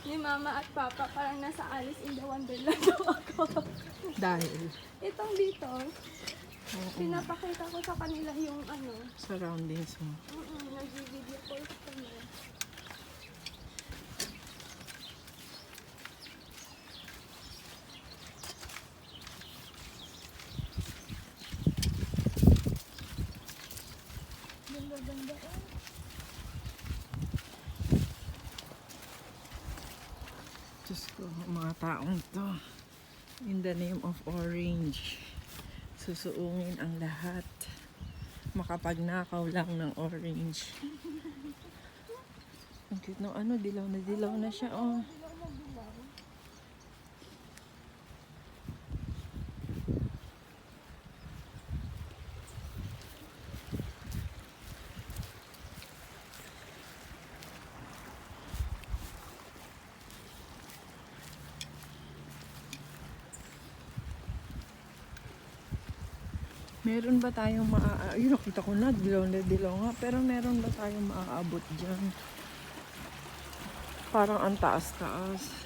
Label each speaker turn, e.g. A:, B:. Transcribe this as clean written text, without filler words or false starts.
A: ni Mama at Papa. Parang nasa Alice in the Wonderland daw ako.
B: Dahil
A: Itong dito, pinapakita ko sa kanila yung
B: surroundings mo.
A: nag-video call kami. Ganda-ganda eh.
B: Diyos ko, mga taong to, in the name of orange, susuungin ang lahat. Makapagnakaw lang ng orange. Ang cute ng dilaw na siya, oh. Meron ba tayong ayun, nakita ko na, dilaw nga. Pero meron ba tayong maaabot dyan? Parang ang taas-taas.